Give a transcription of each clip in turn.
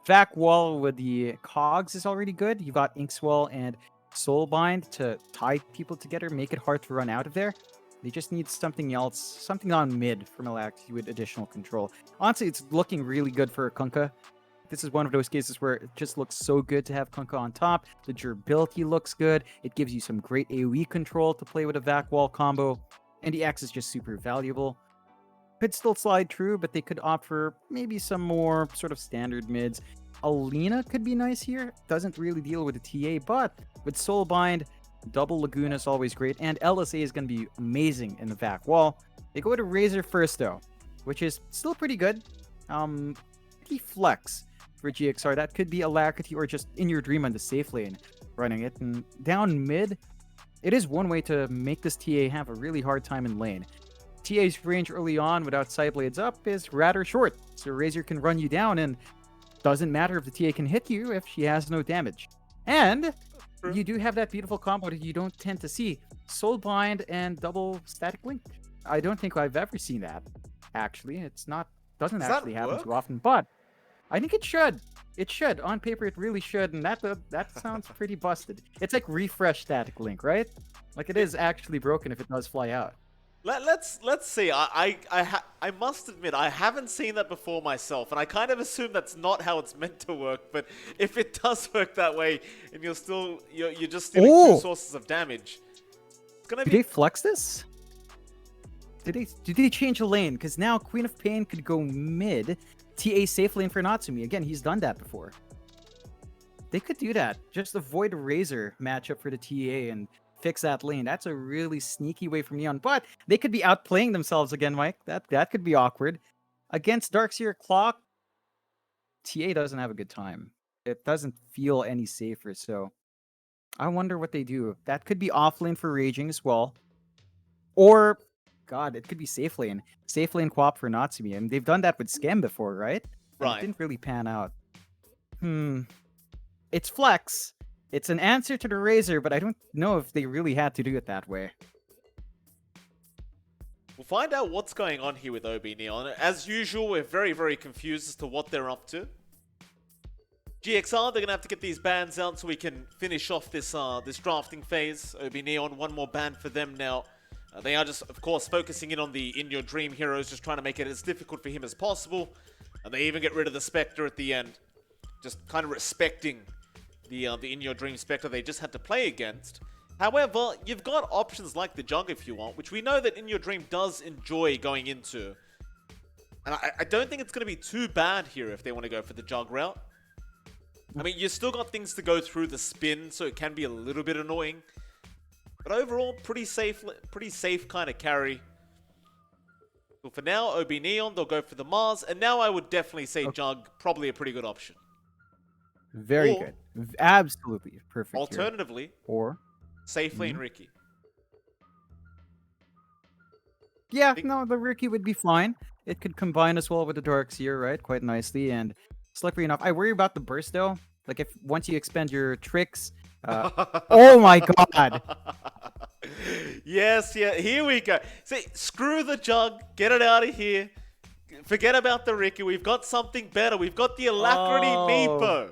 Vac Wall with the cogs is already good. You got Inkswell and Soulbind to tie people together, make it hard to run out of there. They just need something else, something on mid from Alaxi with additional control. Honestly, it's looking really good for Kunkka. This is one of those cases where it just looks so good to have Kunkka on top. The durability looks good. It gives you some great AoE control to play with a Vac Wall combo. And the X is just super valuable. Could still slide through, but they could opt for maybe some more sort of standard mids. Alina could be nice here. Doesn't really deal with the TA, but with Soulbind, double Laguna is always great. And LSA is going to be amazing in the Vac Wall. They go to Razor first, though, which is still pretty good. Pretty flex for GXR. That could be Alacrity or just In Your Dream on the safe lane running it. And down mid, it is one way to make this TA have a really hard time in lane. TA's range early on without Sideblades up is rather short, so Razor can run you down, and doesn't matter if the TA can hit you if she has no damage. And you do have that beautiful combo that you don't tend to see. Soulbind and double Static Link. I don't think I've ever seen that, actually. Doesn't actually happen too often, but I think it should. It should. On paper, it really should, and that sounds pretty busted. It's like refresh Static Link, right? Like, it is actually broken if it does fly out. Let's see. I must admit I haven't seen that before myself, and I kind of assume that's not how it's meant to work. But if it does work that way, and you're just stealing two sources of damage, it's gonna be. Did they flex this? Did they change a lane? Because now Queen of Pain could go mid, TA safe lane for Natsumi. Again, he's done that before. They could do that. Just avoid a Razor matchup for the TA and fix that lane. That's a really sneaky way from Neon, but they could be outplaying themselves again, Mike. That could be awkward. Against Darkseer Clock, TA doesn't have a good time. It doesn't feel any safer, so I wonder what they do. That could be off lane for Raging as well. Or, God, it could be safe lane. Safe lane co-op for Natsumi. And they've done that with Scam before, right? Right. It didn't really pan out. It's flex. It's an answer to the Razor, but I don't know if they really had to do it that way. We'll find out what's going on here with OB.Neon. As usual, we're very, very confused as to what they're up to. GXR, they're going to have to get these bans out so we can finish off this this drafting phase. OB.Neon, one more ban for them now. They are just, of course, focusing in on the In Your Dream heroes, just trying to make it as difficult for him as possible. And they even get rid of the Spectre at the end. Just kind of respecting the In Your Dream Spectre they just had to play against. However, you've got options like the Jug if you want, which we know that In Your Dream does enjoy going into. And I don't think it's going to be too bad here if they want to go for the Jug route. I mean, you still got things to go through the spin, so it can be a little bit annoying. But overall, pretty safe kind of carry. Well, for now, OB.Neon, they'll go for the Mars. And now I would definitely say Jug, probably a pretty good option. Very good. Absolutely perfect. Alternatively, or safe lane Ricky. Yeah, no, the Ricky would be fine. It could combine as well with the Darkseer, right? Quite nicely and slippery enough. I worry about the burst though. Like if once you expend your tricks. Oh my god. Yes, yeah, here we go. See, screw the Jug. Get it out of here. Forget about the Ricky. We've got something better. We've got the Alacrity Meepo.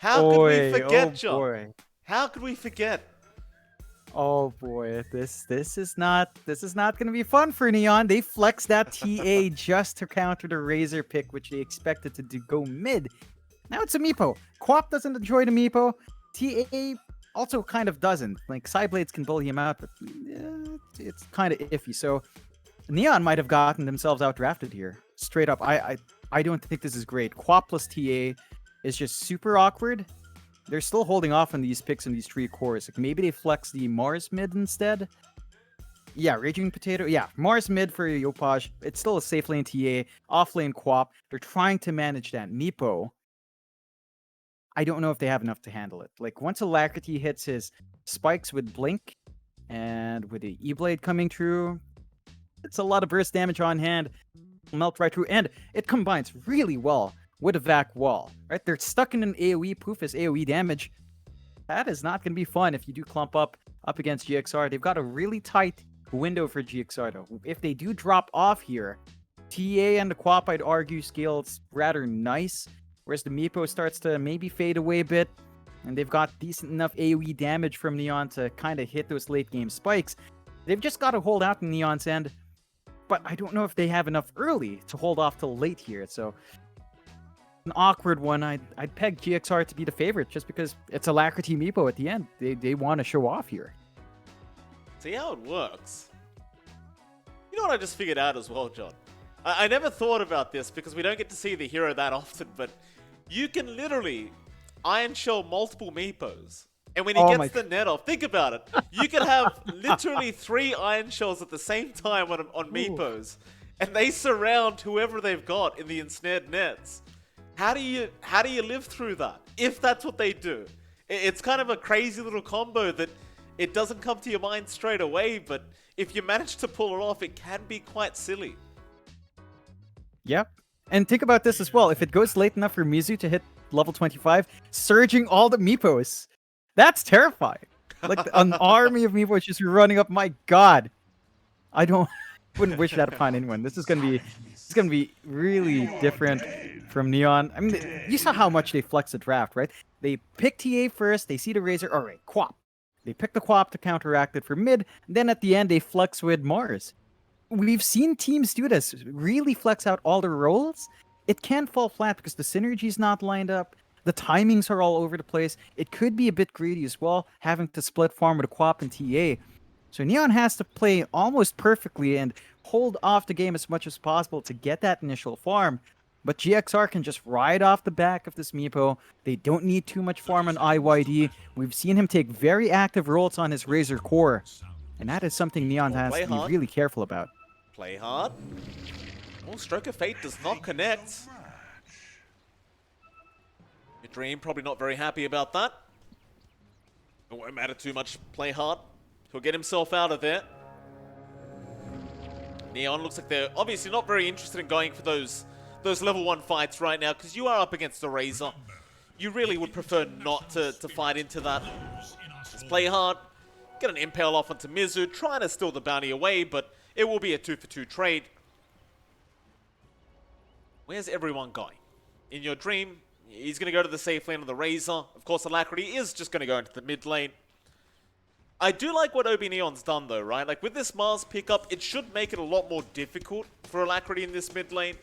How could we forget, John? How could we forget? Oh boy, this is not gonna be fun for Neon. They flexed that TA just to counter the Razor pick, which they expected to go mid. Now it's a Meepo. Quap doesn't enjoy the Meepo. TA also kind of doesn't. Like Sideblades can bully him out, but it's kind of iffy. So Neon might have gotten themselves outdrafted here. Straight up, I don't think this is great. Quap plus TA is just super awkward. They're still holding off on these picks in these three cores. Like maybe they flex the Mars mid instead. Yeah, Raging Potato. Yeah, Mars mid for Yopaj. It's still a safe lane TA, off lane Quap. They're trying to manage that Meepo. I don't know if they have enough to handle it. Like once Alacrity hits his spikes with Blink and with the E-Blade coming through, it's a lot of burst damage on hand. Melt right through, and it combines really well with a Vac Wall, right? They're stuck in an AoE poof as AoE damage. That is not going to be fun if you do clump up against GXR. They've got a really tight window for GXR, though. If they do drop off here, TA and the Quap, I'd argue, scales rather nice. whereas the Meepo starts to maybe fade away a bit, and they've got decent enough AoE damage from Neon to kind of hit those late game spikes. They've just got to hold out in Neon's end, but I don't know if they have enough early to hold off till late here, so an awkward one. I'd peg GXR to be the favorite just because it's Alacrity Meepo at the end. They want to show off here. See how it works. You know what I just figured out as well, John? I never thought about this because we don't get to see the hero that often, but you can literally Iron Shell multiple Meepos. And when he gets the net off, think about it. You can have literally 3 Iron Shells at the same time on Meepos. And they surround whoever they've got in the ensnared nets. How do you live through that? If that's what they do. It's kind of a crazy little combo that it doesn't come to your mind straight away, but if you manage to pull it off, it can be quite silly. Yep. And think about this as well. If it goes late enough for Mizu to hit level 25, surging all the Meepos. That's terrifying. Like an army of Meepos just running up. My God. I wouldn't wish that upon anyone. This is gonna be really different from Neon. I mean, you saw how much they flexed the draft, right? They pick TA first, they see the Razor, alright, Quap. They pick the Quap to counteract it for mid, then at the end they flex with Mars. We've seen teams do this, really flex out all their roles. It can fall flat because the synergy's not lined up, the timings are all over the place. It could be a bit greedy as well, having to split farm with a Quap and TA. So Neon has to play almost perfectly and hold off the game as much as possible to get that initial farm. But GXR can just ride off the back of this Meepo. They don't need too much farm on IYD. We've seen him take very active roles on his Razor core. And that is something Neon has to be really careful about. Play hard. Oh, Stroke of Fate does not connect. Your Dream probably not very happy about that. It won't matter too much. Play hard. He'll get himself out of there. Neon looks like they're obviously not very interested in going for those level 1 fights right now because you are up against a Razor. You really would prefer not to fight into that. Just play hard. Get an Impale off onto Mizu. Trying to steal the bounty away, but it will be a 2-for-2 trade. Where's everyone going? In your Dream, he's going to go to the safe lane of the Razor. Of course, Alacrity is just going to go into the mid lane. I do like what OB.Neon's done though, right? Like with this Mars pickup, it should make it a lot more difficult for Alacrity in this mid lane.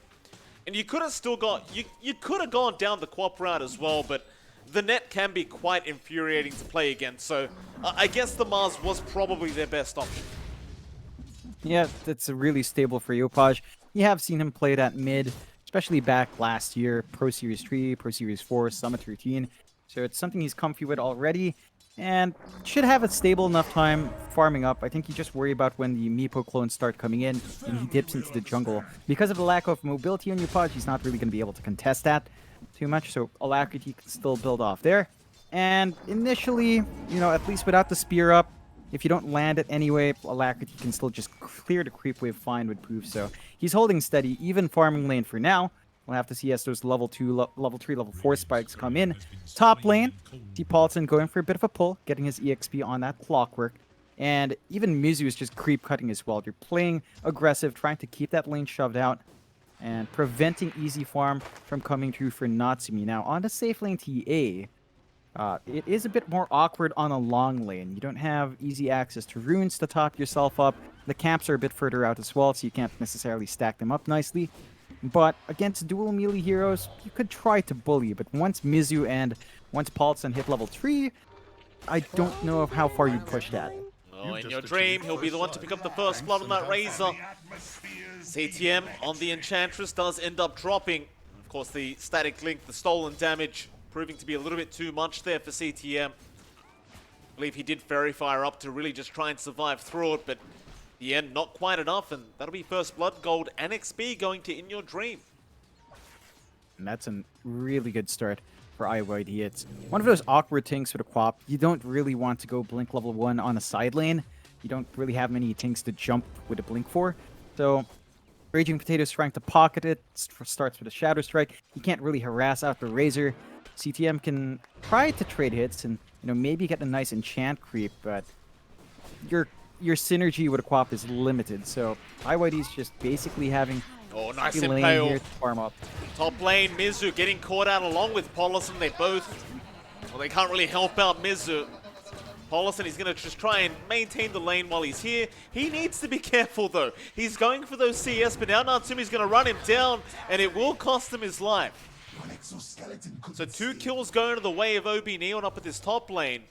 And you could have still got, you could have gone down the Quap route as well, but the net can be quite infuriating to play against. So I guess the Mars was probably their best option. Yeah, that's really stable for Yopaj. You have seen him play that mid, especially back last year, Pro Series 3, Pro Series 4, Summit routine. So it's something he's comfy with already. And should have a stable enough time farming up. I think you just worry about when the Meepo clones start coming in and he dips into the jungle. Because of the lack of mobility on Yopaj, he's not really going to be able to contest that too much. So Alacrity can still build off there. And initially, you know, at least without the spear up, if you don't land it anyway, Alacrity can still just clear the creep wave fine with Proof. So he's holding steady, even farming lane for now. We'll have to see as those level 2, level 3, level 4 spikes come in. Top lane, see Paulson going for a bit of a pull, getting his EXP on that clockwork. And even Mizu is just creep cutting as well. You're playing aggressive, trying to keep that lane shoved out and preventing easy farm from coming through for Natsumi. Now, on the safe lane TA, it is a bit more awkward on a long lane. You don't have easy access to runes to top yourself up. The camps are a bit further out as well, so you can't necessarily stack them up nicely. But against dual melee heroes, you could try to bully, but once Mizu and once Paulson hit level 3, I don't know of how far you push that. Oh, in your Dream, he'll be the one to pick up the first blood on that Razor. CTM on the Enchantress does end up dropping. Of course, the static link, the stolen damage, proving to be a little bit too much there for CTM. I believe he did Fairy Fire up to really just try and survive through it, but the end, not quite enough, and that'll be first blood, gold, and XP going to In Your Dream. And that's a really good start for IYD. It's one of those awkward things for the Quap. You don't really want to go Blink level 1 on a side lane. You don't really have many things to jump with a Blink for. So, Raging Potato's trying to pocket it, starts with a Shadow Strike. You can't really harass out the Razor. CTM can try to trade hits and, you know, maybe get a nice enchant creep, but your synergy with a Quap is limited, so IYD's just basically having Oh, nice Lane impale. here to farm up. Top lane, Mizu getting caught out along with Paulison. They both, well, they can't really help out Mizu. Paulison, he's going to just try and maintain the lane while he's here. He needs to be careful, though. He's going for those CS, but now Natsumi's going to run him down, and it will cost him his life. So 2 kills going to the way of OB.Neon up at this top lane.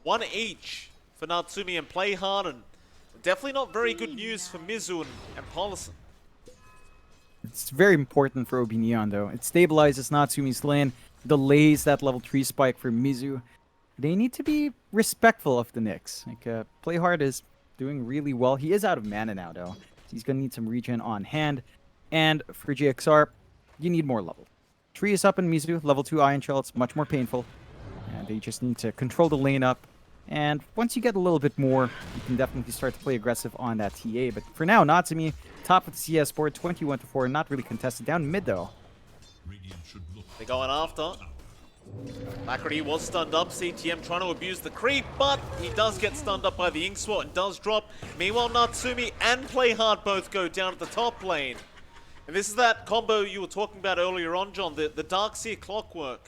1 each for Natsumi and Playhard, and definitely not very good news for Mizu and Paulison. It's very important for OB.Neon, though. It stabilizes Natsumi's lane, delays that level 3 spike for Mizu. They need to be respectful of the Nyx. Like, Playhard is doing really well. He is out of mana now, though. So he's going to need some regen on hand. And for GXR, you need more level. Tree is up in Mizu, level 2 Iron Shell. It's much more painful. And they just need to control the lane up. And once you get a little bit more, you can definitely start to play aggressive on that TA. But for now, Natsumi, top of the CS board, 21-4, not really contested. Down mid, though. They're going after. Lacrity was stunned up. CTM trying to abuse the creep, but he does get stunned up by the Inkswat and does drop. Meanwhile, Natsumi and Playhard both go down at the top lane. And this is that combo you were talking about earlier on, John, the Darkseer Clockwork.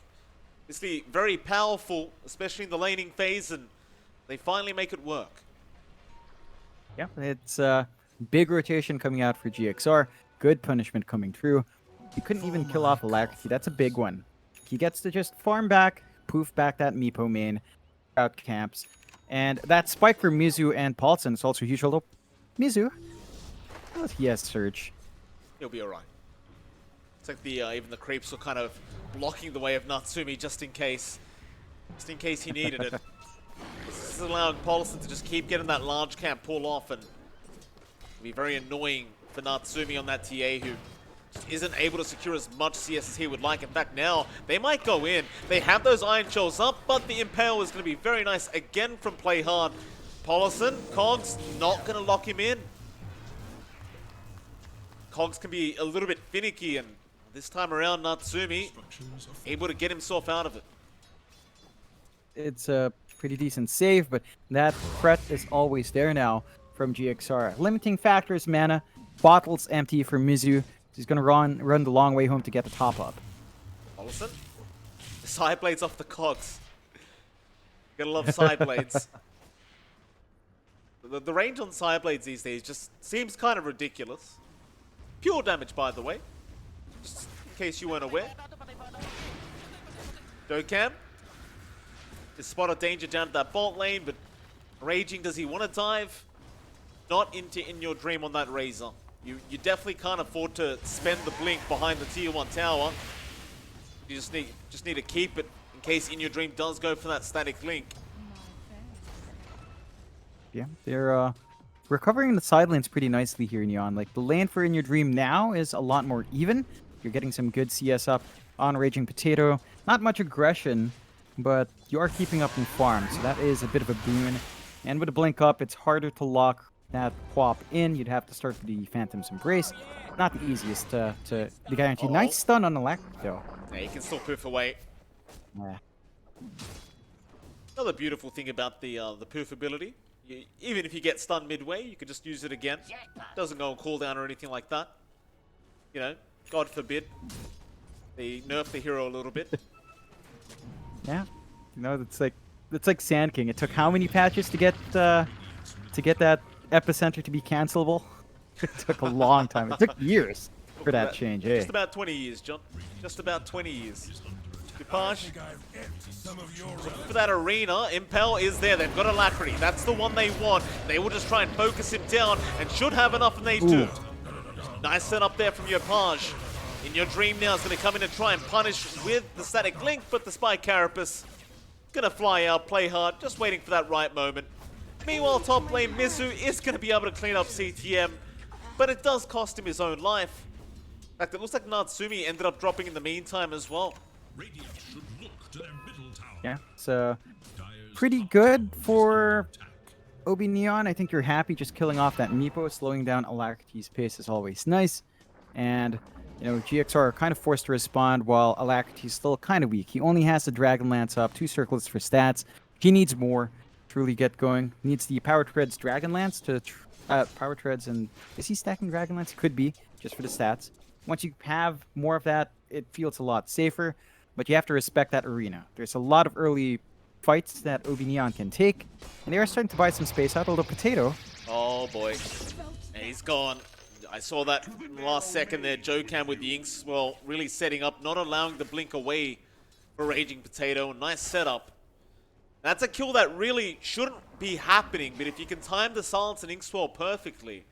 It's the very powerful, especially in the laning phase, and they finally make it work. Yeah, it's big rotation coming out for GXR. Good punishment coming through. You couldn't even kill off Alacrity. That's a big one. He gets to just farm back, poof back that Meepo main, out camps. And that spike for Mizu and Paulson is also huge. Although Mizu, well, he has Surge. He'll be alright. It's like the even the creeps were kind of blocking the way of Natsumi just in case he needed it. This is allowing Paulson to just keep getting that large camp pull off, and it'll be very annoying for Natsumi on that TA who just isn't able to secure as much CS as he would like. In fact, now they might go in. They have those Iron Shells up, but the Impale is going to be very nice again from Playhard. Paulson, Cogs, not going to lock him in. Cogs can be a little bit finicky, and this time around, Natsumi able to get himself out of it. It's a pretty decent save, but that threat is always there now from GXR. Limiting factors, mana, bottles empty for Mizu. He's going to run the long way home to get the top up. Paulson, the side blades off the Cogs. Gotta love side blades. The range on side blades these days just seems kind of ridiculous. Pure damage, by the way, just in case you weren't aware. Dokkan is spotted danger down to that bot lane, but raging, does he want to dive? Not into In Your Dream on that Razor. You definitely can't afford to spend the blink behind the tier 1 tower. You just need to keep it in case In Your Dream does go for that static link. Yeah, they're recovering the side lanes pretty nicely here, Neon. Like, the lane for In Your Dream now is a lot more even. You're getting some good CS up on Raging Potato. Not much aggression, but you are keeping up in farm, so that is a bit of a boon. And with a blink up, it's harder to lock that Quap in. You'd have to start with the Phantom's Embrace. Not the easiest to guarantee. Nice stun on Electric, though. Yeah, you can still poof away. Yeah. Another beautiful thing about the poof ability. Even if you get stunned midway, you can just use it again. Doesn't go on cooldown or anything like that. You know, God forbid they nerf the hero a little bit. Yeah, you know, it's like Sand King. It took how many patches to get that Epicenter to be cancelable? It took a long time. It took years for that change. Hey. Just about 20 years, John. Just about 20 years. Dupage. For that arena, Impel is there. They've got Alacrity. That's the one they want. They will just try and focus him down and should have enough, and they do. Nice setup there from Yopaj. In Your Dream now is going to come in and try and punish with the static link, but the Spike Carapace going to fly out, play hard, just waiting for that right moment. Meanwhile, top lane Mizu is going to be able to clean up CTM, but it does cost him his own life. In fact, it looks like Natsumi ended up dropping in the meantime as well. Yeah, it's pretty good for OB.Neon. I think you're happy just killing off that Meepo. Slowing down Alacrity's pace is always nice. And, you know, GXR are kind of forced to respond while Alacrity's still kind of weak. He only has the Dragon Lance up, 2 circlets for stats. He needs more to really get going. He needs the Power Treads Dragon Lance to... Power Treads and... Is he stacking Dragon Lance? He could be. just for the stats. Once you have more of that, it feels a lot safer, but you have to respect that arena. There's a lot of early fights that OB.Neon can take, and they are starting to buy some space out, although Potato. Oh boy. And he's gone. I saw that in the last second there. Jocam with the Inks, well, really setting up, not allowing the blink away for Raging Potato. Nice setup. That's a kill that really shouldn't be happening, but if you can time the Silence and Inkswell perfectly,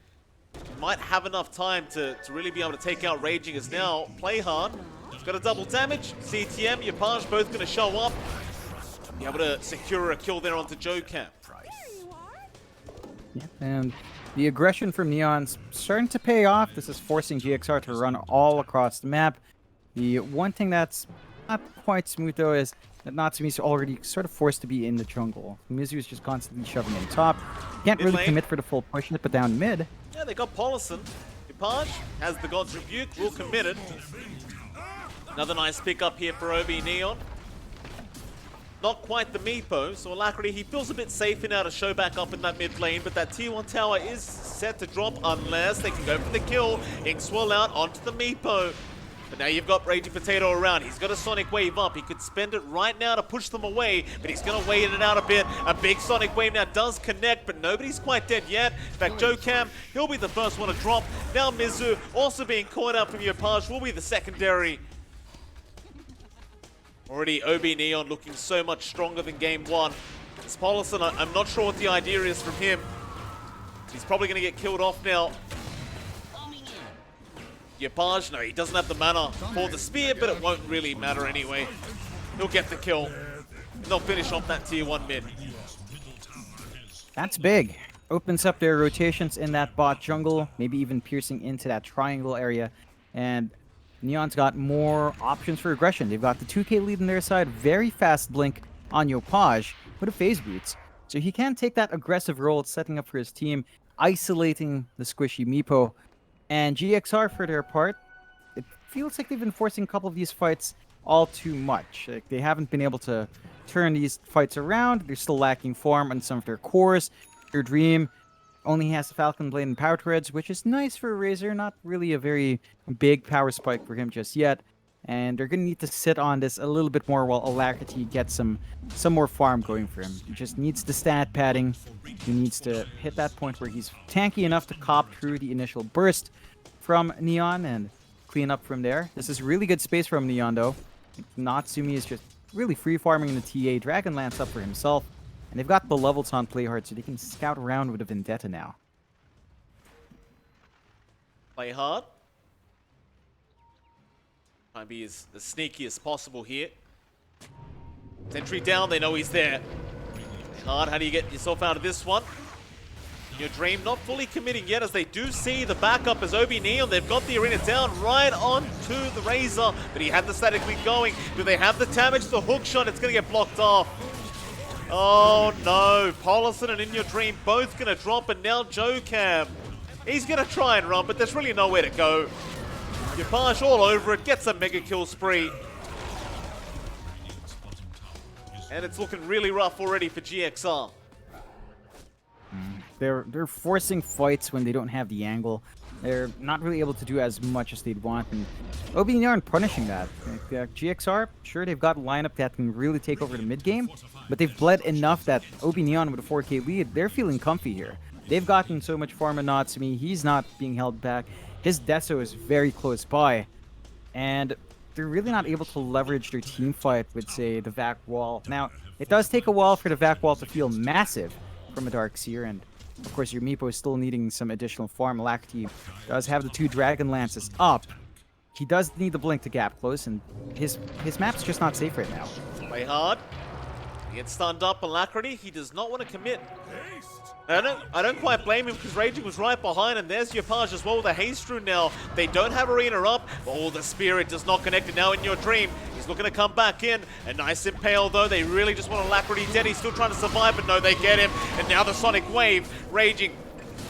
you might have enough time to really be able to take out Raging. As now, Play Hard. He's got a double damage. CTM, Yapaj both going to show up. Be able to secure a kill there onto Jocam. Yeah, and the aggression from Neon's starting to pay off. This is forcing GXR to run all across the map. The one thing that's not quite smooth, though, is that Natsumi's already sort of forced to be in the jungle. Mizu is just constantly shoving in top. Can't Mid really lane. commit for the full push, but down mid. Yeah, they got Polison. Yapaj has the God's Rebuke, will commit it. Another nice pick up here for OB.Neon. Not quite the Meepo, so Alacrity, he feels a bit safe now to show back up in that mid lane, but that T1 tower is set to drop unless they can go for the kill. Inkswell out onto the Meepo. But now you've got Raging Potato around. He's got a Sonic Wave up. He could spend it right now to push them away, but he's going to wait it out a bit. A big Sonic Wave now does connect, but nobody's quite dead yet. In fact, Jocam, he'll be the first one to drop. Now Mizu, also being caught out from Yapaj, will be the secondary. Already OB.Neon looking so much stronger than game one. This Polison, I'm not sure what the idea is from him. He's probably going to get killed off now. Yapaj, no, he doesn't have the mana for the spear, but it won't really matter anyway. He'll get the kill. And they'll finish off that tier 1 mid. That's big. Opens up their rotations in that bot jungle, maybe even piercing into that triangle area. And Neon's got more options for aggression. They've got the 2k lead on their side, very fast blink on Yapaj with a phase boots. So he can take that aggressive role, setting up for his team, isolating the squishy Meepo. And GXR, for their part, it feels like they've been forcing a couple of these fights all too much. Like, they haven't been able to turn these fights around. They're still lacking form on some of their cores. Their Dream only has the Falcon Blade and Power Treads, which is nice for a Razor. Not really a very big power spike for him just yet. And they're going to need to sit on this a little bit more while Alacrity gets some more farm going for him. He just needs the stat padding. He needs to hit that point where he's tanky enough to cop through the initial burst from Neon and clean up from there. This is really good space from Neon, though. Natsumi is just really free farming the TA. Dragonlance up for himself. And they've got the levels on play hard, so they can scout around with a Vendetta now. Play hard. Try and be as sneaky as possible here. Sentry down, they know he's there. Play hard, how do you get yourself out of this one? Your Dream not fully committing yet, as they do see the backup as OB.Neon. They've got the arena down right onto the Razor, but he had the static lead going. Do they have the damage? The hook shot, it's going to get blocked off. Oh no, Polison and In Your Dream both going to drop, and now Jocam. He's going to try and run, but there's really nowhere to go. Yapaj all over it, gets a mega kill spree. And it's looking really rough already for GXR. They're forcing fights when they don't have the angle. They're not really able to do as much as they'd want, and OB.Neon aren't punishing that. Like, GXR, sure, they've got a lineup that can really take over the mid game, but they've bled enough that OB.Neon with a 4k lead, they're feeling comfy here. They've gotten so much farm in Natsumi, he's not being held back. His Deso is very close by, and they're really not able to leverage their team fight with, say, the Vac Wall. Now, it does take a while for the Vac Wall to feel massive from a Darkseer, and of course your Meepo is still needing some additional farm. Alacrity does have the 2 Dragon Lances up. He does need the blink to gap close, and his map's just not safe right now. Play hard. He gets stunned up. Alacrity, he does not want to commit. I don't quite blame him, because Raging was right behind, and there's Yapaj as well with a haste rune now. They don't have arena up. Oh, the Spirit does not connect, and now In Your Dream, he's looking to come back in. A nice impale, though. They really just want Alacrity dead. He's still trying to survive, but no, they get him. And now the Sonic Wave. Raging,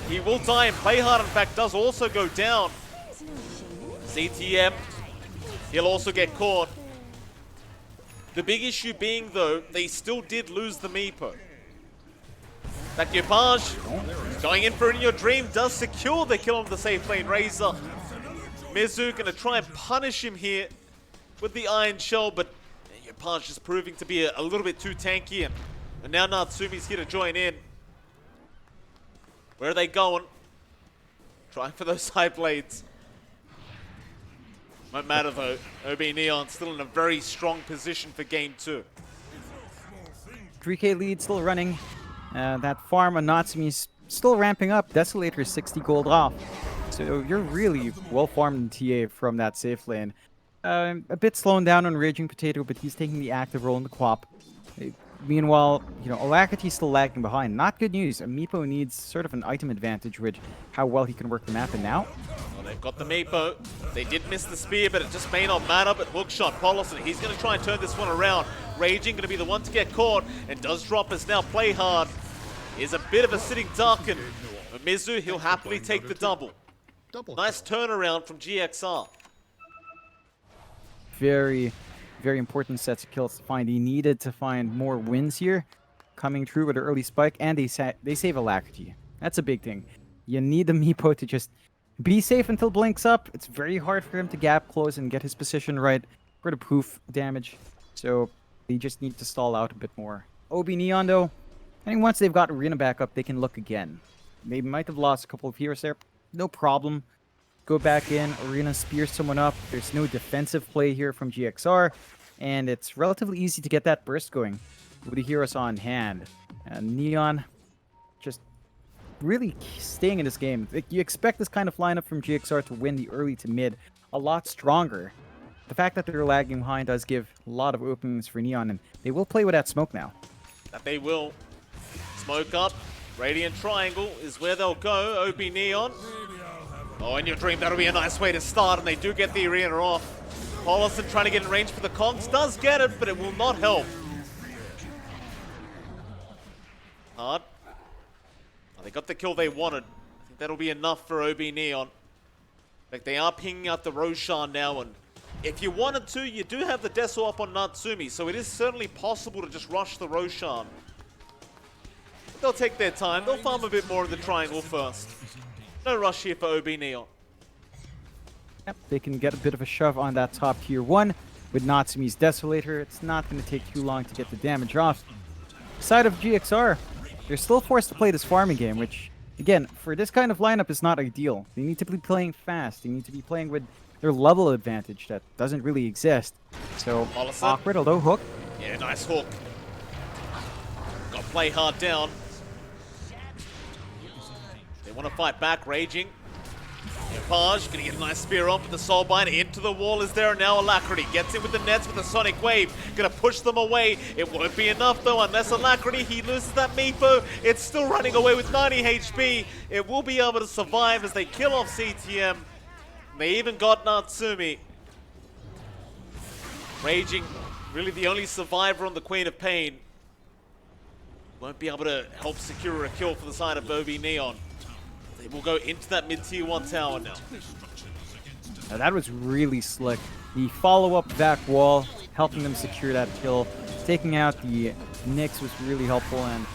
he will die, and Play Hard, in fact, does also go down. CTM, he'll also get caught. The big issue being, though, they still did lose the Meepo. That Yapaj going in for In Your Dream does secure the kill on the safe lane Razor. Mizu gonna try and punish him here with the Iron Shell, but your punch is proving to be a little bit too tanky, and now Natsumi's here to join in. Where are they going? Trying for those high blades. Won't matter though. OB.Neon still in a very strong position for game 2. 3k lead still running. That farm on Natsumi's still ramping up. Desolator is 60 gold off. So you're really well farmed in TA from that safe lane. A bit slowing down on Raging Potato, but he's taking the active role in the co-op. Meanwhile, you know, Alacrity's still lagging behind. Not good news. Meepo needs sort of an item advantage with how well he can work the map, and now Well, they've got the Meepo. They did miss the spear, but it just may not matter. But hookshot, Polison, he's going to try and turn this one around. Raging going to be the one to get caught, and does drop us now. Play hard. Is a bit of a sitting darken. But Mizu, he'll happily take the double. Nice turnaround from GXR. very important sets of kills to find. He needed to find more wins here, coming through with an early spike, and they save Alacrity. That's a big thing. You need the Meepo to just be safe until Blink's up. It's very hard for him to gap close and get his position right for the poof damage. So they just need to stall out a bit more. OB.Neon though, I think once they've got Arena back up, they can look again. They might have lost a couple of heroes there. No problem. Go back in, Arena spears someone up. There's no defensive play here from GXR. And it's relatively easy to get that burst going with the heroes on hand. And Neon just really staying in this game. Like, you expect this kind of lineup from GXR to win the early to mid a lot stronger. The fact that they're lagging behind does give a lot of openings for Neon, and they will play with that smoke now. That they will. Smoke up. Radiant Triangle is where they'll go. OB.Neon. Oh, in your dream, that'll be a nice way to start, and they do get the arena off. Polison trying to get in range for the conks. Does get it, but it will not help. Hard. Oh, they got the kill they wanted. I think that'll be enough for OB.Neon. Like, they are pinging out the Roshan now, and if you wanted to, you do have the Deso up on Natsumi, so it is certainly possible to just rush the Roshan. But they'll take their time. They'll farm a bit more in the triangle first. No rush here for OB.Neon. Yep, they can get a bit of a shove on that top tier 1 with Natsumi's Desolator. It's not going to take too long to get the damage off. Side of GXR, they're still forced to play this farming game, which, again, for this kind of lineup is not ideal. They need to be playing fast. They need to be playing with their level advantage that doesn't really exist. So, Polison. awkward, although hook. Yeah, nice hook. Got to play hard down. They want to fight back, Raging. Page gonna get a nice spear on with the Soulbind. Into the wall is there, and now Alacrity gets in with the nets with the Sonic Wave. Gonna push them away. It won't be enough though, unless Alacrity, he loses that Meepo. It's still running away with 90 HP. It will be able to survive as they kill off CTM. They even got Natsumi. Raging, really the only survivor on the Queen of Pain. Won't be able to help secure a kill for the side of OB.Neon. They will go into that mid-tier 1 tower now. Now that was really slick. The follow-up back wall, helping them secure that kill. Taking out the Nyx was really helpful, and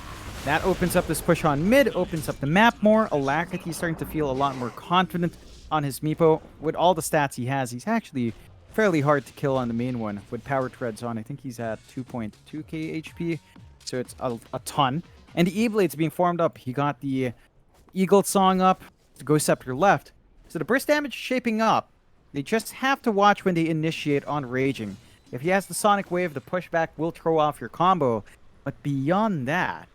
that opens up this push on mid, opens up the map more. Alacrity is starting to feel a lot more confident on his Meepo. With all the stats he has, he's actually fairly hard to kill on the main one. With Power Treads on, I think he's at 2.2k HP, so it's a ton. And the E-Blade's being formed up. He got the Eagle Song up, to Ghost Scepter left. So the burst damage is shaping up. They just have to watch when they initiate on Raging. If he has the Sonic Wave, the pushback will throw off your combo. But beyond that,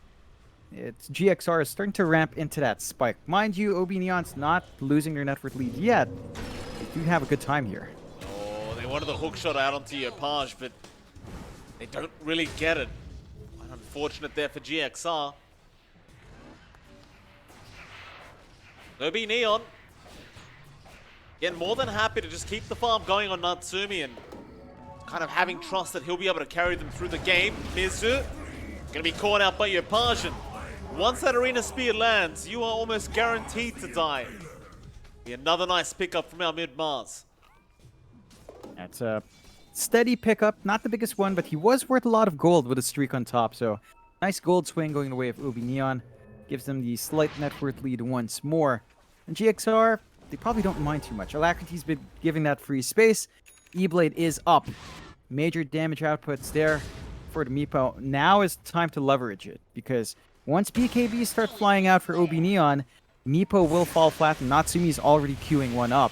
it's GXR is starting to ramp into that spike. Mind you, OB.Neon's not losing their net worth lead yet. They do have a good time here. Oh, they wanted the hookshot out onto Yopage, but they don't really get it. Quite unfortunate there for GXR. OB.Neon, again, more than happy to just keep the farm going on Natsumi and kind of having trust that he'll be able to carry them through the game. Mizu, gonna be caught out by Yopage, and once that Arena Spear lands, you are almost guaranteed to die. Be another nice pickup from our mid-Mars. That's a steady pickup, not the biggest one, but he was worth a lot of gold with a streak on top, so nice gold swing going the way of OB.Neon. Gives them the slight net worth lead once more. And GXR, they probably don't mind too much. Alacrity's been giving that free space. E-Blade is up. Major damage outputs there for the Meepo. Now is time to leverage it, because once BKBs start flying out for OB.Neon, Meepo will fall flat, and Natsumi's already queuing one up.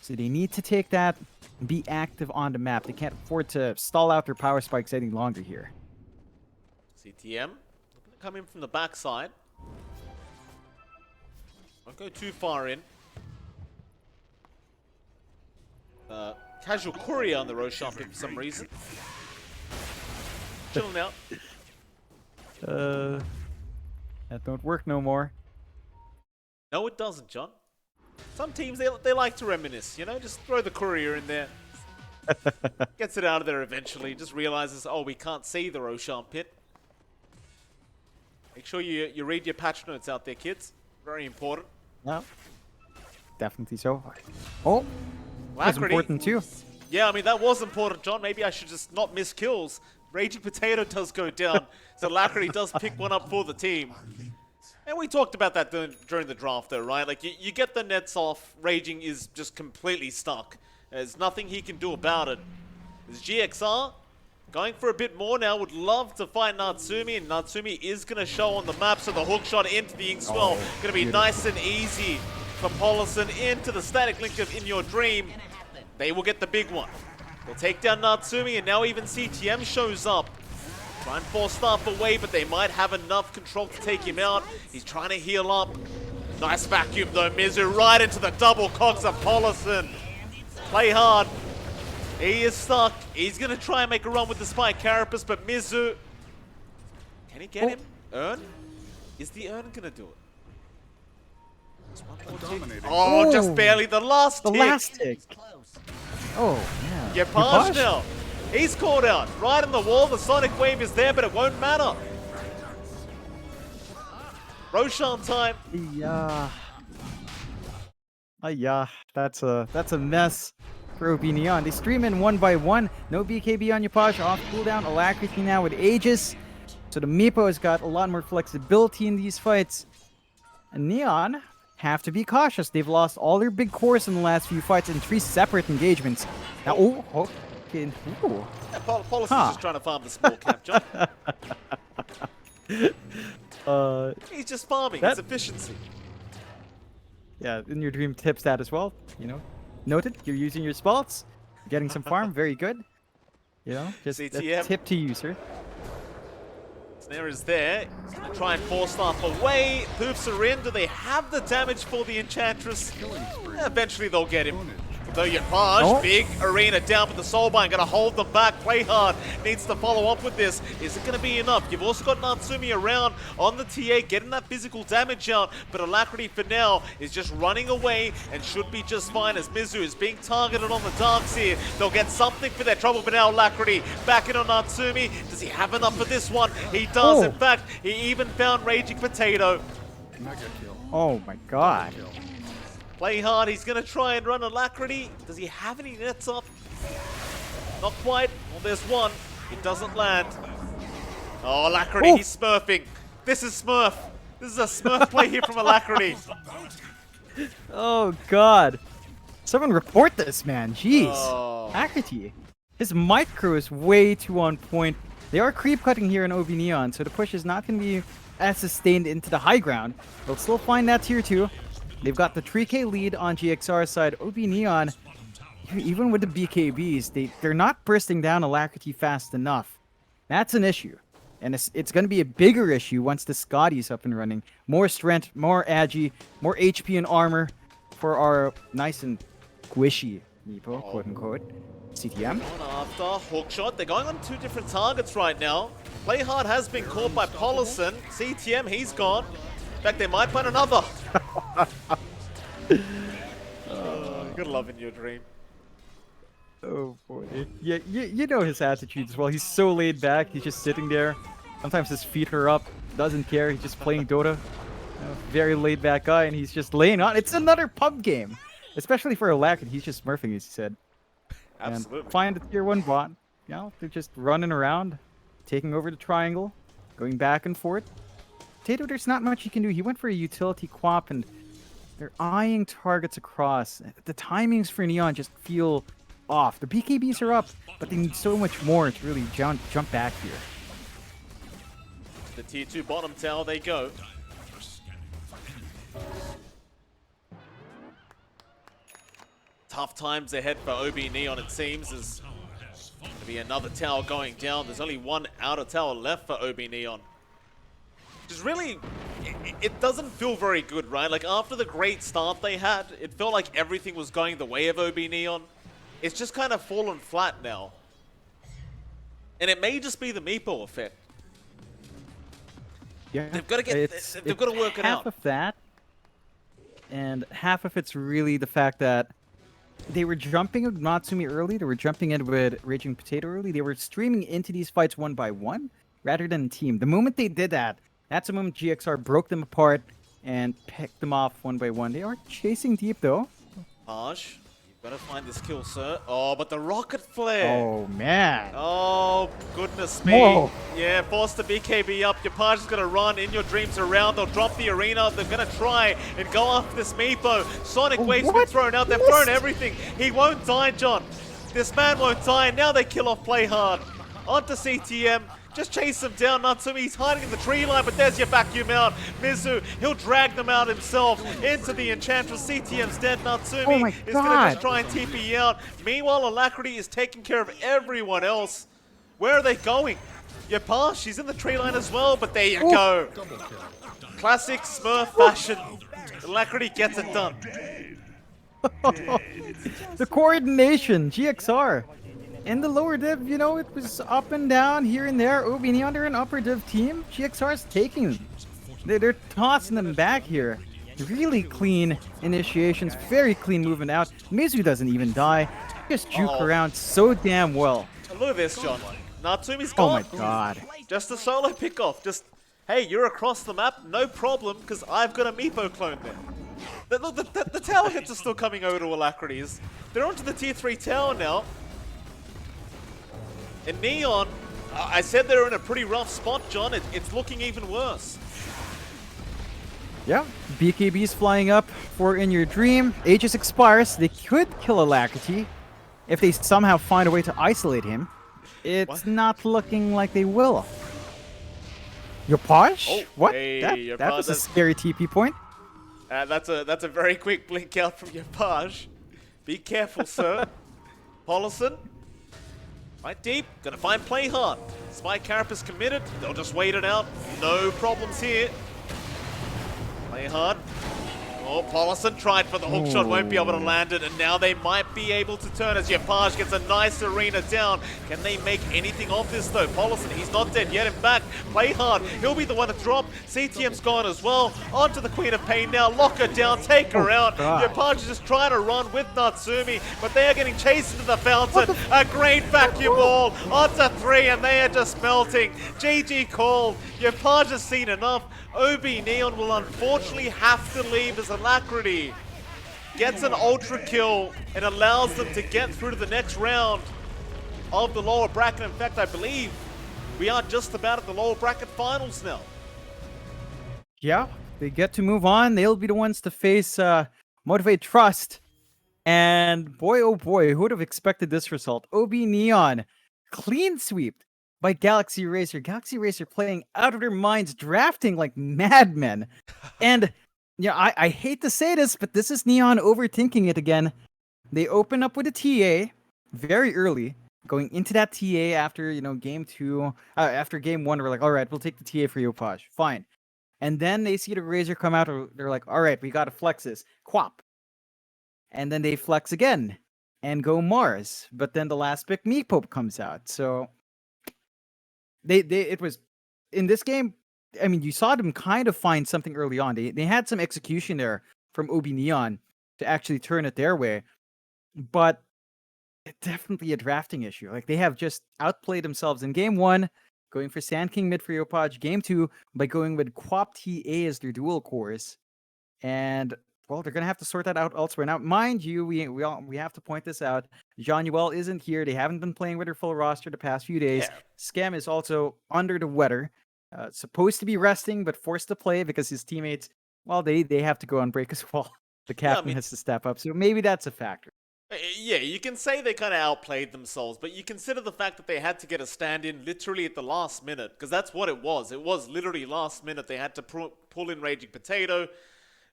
So they need to take that and be active on the map. They can't afford to stall out their power spikes any longer here. CTM looking to come in from the backside. Won't go too far in. Casual courier on the Roshan pick for some reason. Chilling out. That don't work no more. No, it doesn't, John. Some teams, they like to reminisce, you know? Just throw the courier in there. Gets it out of there eventually. Just realizes, oh, we can't see the Roshan pit. Make sure you read your patch notes out there, kids. Very important. Yeah, definitely so. Oh, that's Alacrity. important too. Yeah, I mean, that was important, John. Maybe I should just not miss kills. Raging Potato does go down, so Alacrity does pick one up for the team. And we talked about that during the draft, though, right? Like, you get the nets off, Raging is just completely stuck. There's nothing he can do about it. There's GXR going for a bit more now. Would love to find Natsumi, and Natsumi is going to show on the map, so the hook shot into the Inkswell. Going to be nice and easy for Paulison into the static link of In Your Dream. They will get the big one. They'll take down Natsumi, and now even CTM shows up. Try and force staff away, but they might have enough control to take him out. He's trying to heal up. Nice vacuum though, Mizu, right into the double cogs of Paulison. Play hard. He is stuck. He's going to try and make a run with the Spike Carapace, but Mizu, can he get him? Urn? Is the Urn going to do it? Oh, just barely. The last tick. The last tick. Oh, yeah. Yapaj now. He's caught out. Right in the wall. The Sonic Wave is there, but it won't matter. Roshan time. Yeah. Yeah, that's a mess for OB.Neon. They stream in one by one. No BKB on Yapaj. Off cooldown. Alacrity now with Aegis. So the Meepo has got a lot more flexibility in these fights. And Neon have to be cautious. They've lost all their big cores in the last few fights in 3 separate engagements. Now, okay. Ooh. Yeah, Pauluson's just trying to farm the small cap, John. He's just farming. It's efficiency. Yeah, In Your Dream tips that as well. You know, noted. You're using your spells, getting some farm. Very good. You know, just a tip to you, sir. Snare is there. He's going to try and force staff away. Poofs are in. Do they have the damage for the Enchantress? Eventually they'll get him. Though Yapaj, big arena down, but the Soulbind going to hold them back. Play hard. Needs to follow up with this. Is it going to be enough? You've also got Natsumi around on the TA, getting that physical damage out, but Alacrity for now is just running away and should be just fine as Mizu is being targeted on the darks here. They'll get something for their trouble, but now Alacrity back in on Natsumi. Does he have enough for this one? He does. In fact, he even found Raging Potato. Oh my god. Play hard, he's going to try and run Alacrity. Does he have any nets up? Not quite. Well, there's one. It doesn't land. Oh, Alacrity, he's smurfing. This is Smurf. This is a Smurf play here from Alacrity. Oh god. Someone report this, man. Jeez. Oh. Alacrity. His micro is way too on point. They are creep cutting here in OB.Neon, so the push is not going to be as sustained into the high ground. They'll still find that tier 2. They've got the 3k lead on GXR side. OB.Neon, even with the BKBs, they're not bursting down Alacrity fast enough. That's an issue. And it's going to be a bigger issue once the Scotty's up and running. More strength, more agi, more HP and armor for our nice and squishy Meepo, quote-unquote. CTM. After hookshot, they're going on 2 different targets right now. Playhard has been caught by Paulison. CTM, he's gone. In fact, they might find another. Good love In Your Dream. Oh boy. Yeah, you know his attitude as well. He's so laid back. He's just sitting there. Sometimes his feet are up. Doesn't care. He's just playing Dota. You know, very laid back guy, and he's just laying on. It's another pub game. Especially for Alacrity. He's just smurfing, as he said. Absolutely. And find a tier 1 bot. You know, they're just running around, taking over the triangle, going back and forth. Potato, there's not much he can do. He went for a utility quap, and They're eyeing targets across. The timings for Neon just feel off. The BKBs are up, but they need so much more to really jump back here. The tier 2 bottom tower they go. Tough times ahead for OB.Neon, it seems. There's going to be another tower going down. There's only one outer tower left for OB.Neon. Which is really... It doesn't feel very good, right? Like, after the great start they had, it felt like everything was going the way of OB.Neon. It's just kind of fallen flat now. And it may just be the Meepo effect. Yeah, They've got to get... They've got to work it out. Half of that, and half of it's really the fact that they were jumping with Natsumi early, they were jumping in with Raging Potato early, they were streaming into these fights one by one, rather than team. The moment they did that, that's the moment GXR broke them apart and picked them off one by one. They are chasing deep though. Paj, you've got to find this kill, sir. Oh, but the rocket flare. Oh, man. Oh, goodness me. Whoa. Yeah, force the BKB up. Your Paj is going to run in your dreams around. They'll drop the arena. They're going to try and go after this Meepo. Sonic Wave's been thrown out. They've thrown everything. He won't die, John. This man won't die. Now they kill off Play Hard. Onto CTM. Just chase them down. Natsumi, he's hiding in the tree line, but there's your vacuum out. Mizu, he'll drag them out himself into the Enchantress. CTM's dead. Natsumi is going to just try and TP out. Meanwhile, Alacrity is taking care of everyone else. Where are they going? Yapash, she's in the tree line as well, but there you go. Classic Smurf fashion. Alacrity gets it done. The coordination, GXR. In the lower div, you know, it was up and down here and there. OB.Neon, they're an upper div team. GXR's taking them. They're tossing them back here. Really clean initiations, very clean movement out. Mizu doesn't even die. Just juke around so damn well. Look at this, John. Natsumi's gone. Oh my god. Just a solo pickoff. Just, hey, you're across the map, no problem, because I've got a Meepo clone there. Look, the tower hits are still coming over to Alacrities. They're onto the tier 3 tower now. And Neon, I said they're in a pretty rough spot, John. It's looking even worse. Yeah, BKB's flying up for In Your Dream. Aegis expires. They could kill Alacrity if they somehow find a way to isolate him. It's not looking like they will. Yopash? Oh, what? hey, that was a scary TP point. That's a very quick blink out from Yopash. Be careful, sir. Paulison. Right deep, gonna find Play Hard. Spike Carapace committed, they'll just wait it out. No problems here. Play Hard. Oh, Paulison tried for the hook shot, won't be able to land it, and now they might be able to turn as Yapaj gets a nice arena down. Can they make anything of this though? Paulison, he's not dead yet. In fact, Play Hard, he'll be the one to drop. CTM's gone as well. Onto the Queen of Pain now. Lock her down, take her out. Yapaj is just trying to run with Natsumi, but they are getting chased into the fountain. A great vacuum wall onto 3, and they are just melting. GG called. Yapaj has seen enough. OB.Neon will unfortunately have to leave as Alacrity gets an ultra kill and allows them to get through to the next round of the lower bracket. In fact, I believe we are just about at the lower bracket finals now. Yeah, they get to move on. They'll be the ones to face Motivate Trust. And boy, oh boy, who would have expected this result? OB.Neon clean sweep by Galaxy Racer. Galaxy Racer playing out of their minds, drafting like madmen. And yeah, I hate to say this, but this is Neon overthinking it again. They open up with a TA very early, going into that TA after, you know, game 2, after game 1, we're like, all right, we'll take the TA for Yopaj. Fine. And then they see the Razor come out, they're like, all right, we got to flex this. Quap. And then they flex again and go Mars. But then the last pick, Meepo, comes out. So it was in this game. I mean, you saw them kind of find something early on. They had some execution there from OB.Neon to actually turn it their way, but it's definitely a drafting issue. Like, they have just outplayed themselves in game 1, going for Sand King mid for Yopaj. Game 2 by going with Quap TA as their dual cores, and well, they're gonna have to sort that out elsewhere. Now, mind you, we have to point this out. Jean-Yuel isn't here. They haven't been playing with their full roster the past few days. Yeah. Scam is also under the weather. Supposed to be resting, but forced to play because his teammates, well, they have to go on break as well. the Yeah, I captain mean, has to step up. So maybe that's a factor. yeah, you can say they kind of outplayed themselves, but you consider the fact that they had to get a stand-in literally at the last minute, because that's what it was. It was literally last minute. They had to pull in Raging Potato,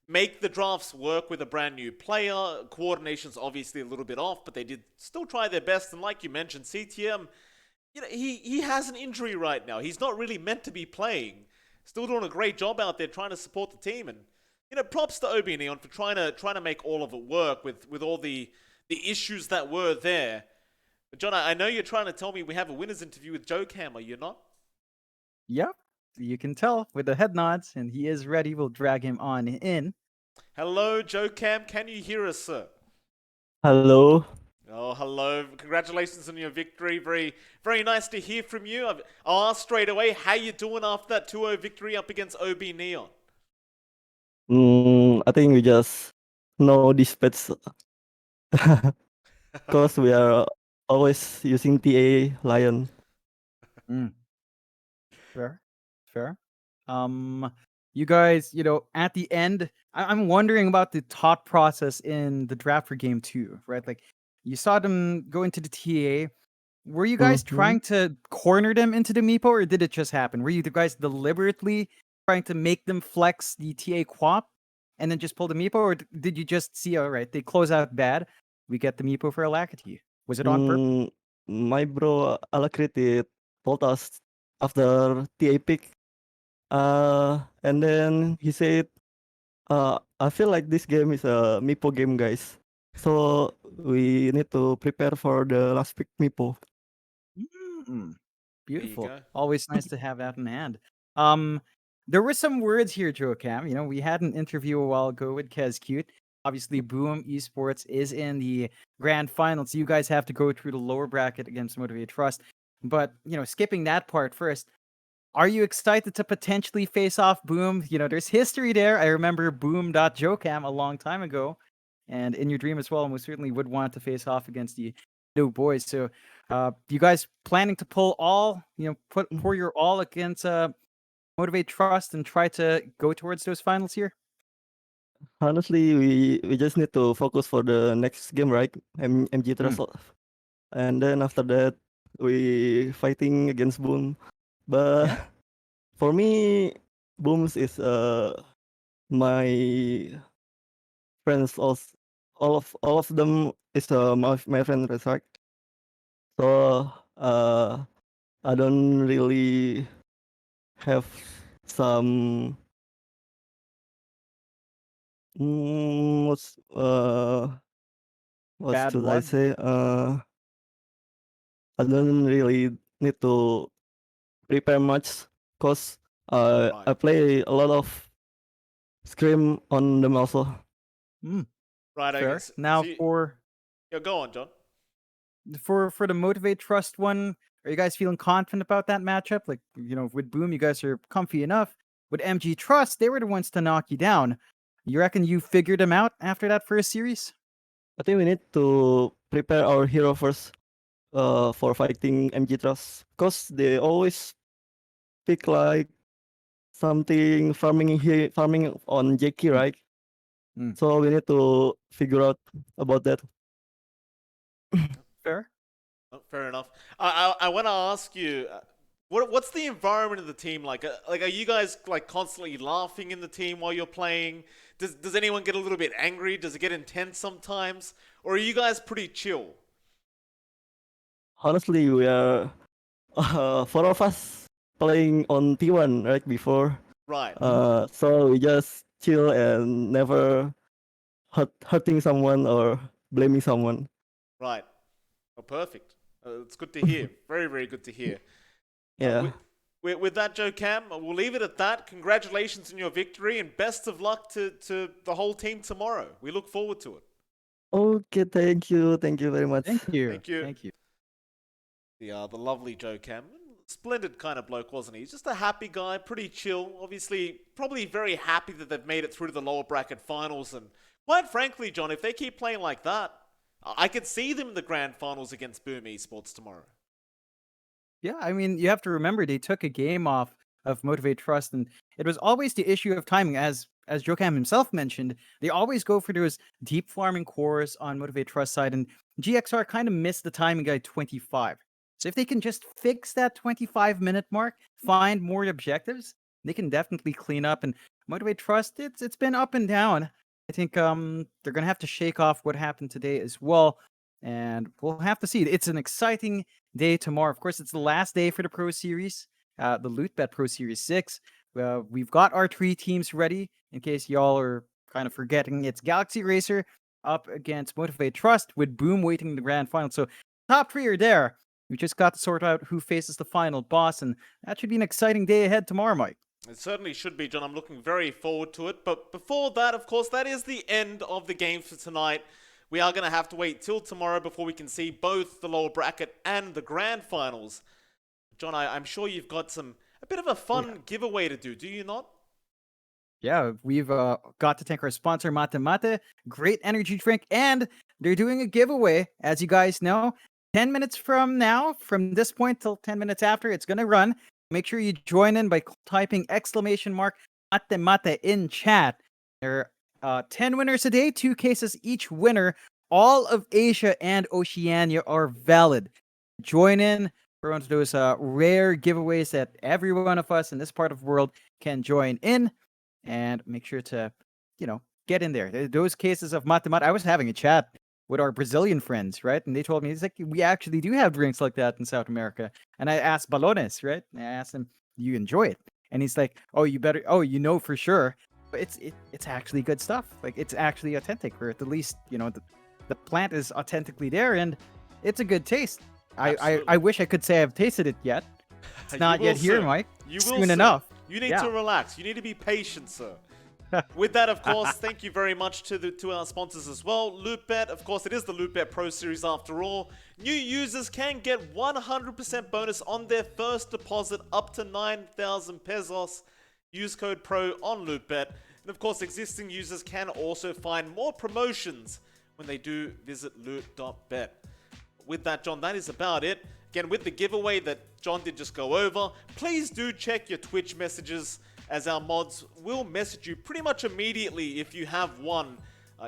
make the drafts work with a brand new player. Coordination's obviously a little bit off, but they did still try their best. And like you mentioned, CTM, he has an injury right now. He's not really meant to be playing. Still doing a great job out there trying to support the team. And props to OB.Neon for trying to make all of it work with all the issues that were there. But John, I know you're trying to tell me we have a winners interview with Joe Cam, are you not? Yep, you can tell with the head nods, and he is ready. We'll drag him on in. Hello, Joe Cam. Can you hear us, sir? Hello. Oh, hello. Congratulations on your victory. Very, very nice to hear from you. I'll ask straight away, how you doing after that 2-0 victory up against OB.Neon? I think we just know this pets because we are always using TA Lion. Mm. Fair, fair. You guys, at the end, I'm wondering about the thought process in the draft for game 2, right? Like, you saw them go into the TA. Were you guys Mm-hmm. trying to corner them into the Meepo, or did it just happen? Were you guys deliberately trying to make them flex the TA quap and then just pull the Meepo, or did you just see, all right, they close out bad, we get the Meepo for Alacrity? Was it on purpose? My bro Alacrity told us after TA pick, and then he said, I feel like this game is a Mipo game, guys. So we need to prepare for the last pick Mipo. Mm, There you beautiful. go. Always nice to have that in hand. Um, there were some words here, Joe Cam. We had an interview a while ago with Kez Cute. Obviously, Boom Esports is in the grand final, so you guys have to go through the lower bracket against Motivate Trust. But skipping that part first, are you excited to potentially face off Boom? There's history there. I remember Boom.Joe Joecam a long time ago, and in your dream as well. And we certainly would want to face off against the new boys. So, you guys planning to pull all, pour your all against Motivate Trust and try to go towards those finals here? Honestly, we just need to focus for the next game, right? MG Mm, Trust, and then after that we fighting against Boom. But yeah, for me, Booms is my friends. Also, all of them is my friend, right? So I don't really have some what's what bad should I blood. say? I don't really need to prepare much because Right. I play a lot of scrim on them also. Mm, Right, okay. fair. Now Yeah, go on, John. for the Motivate Trust one, are you guys feeling confident about that matchup? Like, with Boom, you guys are comfy enough. With MG Trust, they were the ones to knock you down. You reckon you figured them out after that first series? I think we need to prepare our hero first for fighting MG Trust because they always pick like something farming on Jackie, Mm, right? mm, So we need to figure out about that. fair. Oh, fair enough. I want to ask you, what's the environment of the team like? Like, are you guys like constantly laughing in the team while you're playing? Does anyone get a little bit angry? Does it get intense sometimes? Or are you guys pretty chill? Honestly, we are four of us playing on T1 right before. Right, So we just chill and never hurting someone or blaming someone. right. Oh, perfect. It's good to hear. Very, very good to hear. Uh, Yeah. with, with that, Joe Cam, we'll leave it at that. Congratulations on your victory and best of luck to the whole team tomorrow. We look forward to it. Okay, thank you. Thank you very much. Thank you. Thank you. Thank you. The lovely Joe Cam. Splendid kind of bloke, wasn't he? He's just a happy guy, pretty chill. Obviously, probably very happy that they've made it through to the lower bracket finals. And quite frankly, John, if they keep playing like that, I could see them in the grand finals against Boom Esports tomorrow. Yeah, I mean, you have to remember they took a game off of Motivate Trust, and it was always the issue of timing, as Jokam himself mentioned. They always go for those deep farming cores on Motivate Trust side, and GXR kind of missed the timing at 25. So if they can just fix that 25-minute mark, find more objectives, they can definitely clean up. And Motivate Trust, it's been up and down. I think they're gonna have to shake off what happened today as well, and we'll have to see. It's an exciting day tomorrow. Of course, it's the last day for the Pro Series, the LootBet Pro Series 6. We've got our 3 teams ready in case y'all are kind of forgetting. It's Galaxy Racer up against Motivate Trust with Boom waiting in the grand final. So top 3 are there. We just got to sort out who faces the final boss, and that should be an exciting day ahead tomorrow, Mike. It certainly should be, John. I'm looking very forward to it. But before that, of course, that is the end of the games for tonight. We are going to have to wait till tomorrow before we can see both the lower bracket and the grand finals. John, I'm sure you've got a bit of a fun giveaway to do you not? Yeah, we've got to thank our sponsor, MLPDotA, great energy drink, and they're doing a giveaway, as you guys know. 10 minutes from now, from this point till 10 minutes after, it's going to run. Make sure you join in by typing !MLPDotA in chat. There are 10 winners a day, 2 cases each winner. All of Asia and Oceania are valid. Join in for one of those rare giveaways that every one of us in this part of the world can join in. And make sure to, get in there. Those cases of mata-mata, I was having a chat with our Brazilian friends, right? And they told me, it's like, we actually do have drinks like that in South America. And I asked Balones, right? And I asked him, do you enjoy it? And he's like, for sure. But it's actually good stuff. Like, it's actually authentic, or at the least, the plant is authentically there, and it's a good taste. I wish I could say I've tasted it yet. It's not yet here, Mike. Soon enough. You need to relax. You need to be patient, sir. With that, of course, thank you very much to our sponsors as well. LootBet, of course, it is the LootBet Pro Series after all. New users can get 100% bonus on their first deposit up to 9,000 pesos. Use code PRO on LootBet. And of course, existing users can also find more promotions when they do visit loot.bet. With that, John, that is about it. Again, with the giveaway that John did just go over, please do check your Twitch messages, as our mods will message you pretty much immediately if you have won.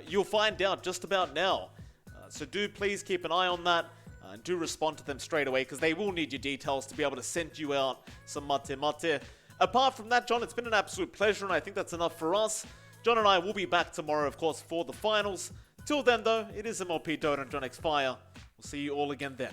You'll find out just about now. So do please keep an eye on that and do respond to them straight away, because they will need your details to be able to send you out some mate. Apart from that, John, it's been an absolute pleasure, and I think that's enough for us. John and I will be back tomorrow, of course, for the finals. Till then, though, it is MLPDotA and JohnXFire. We'll see you all again then.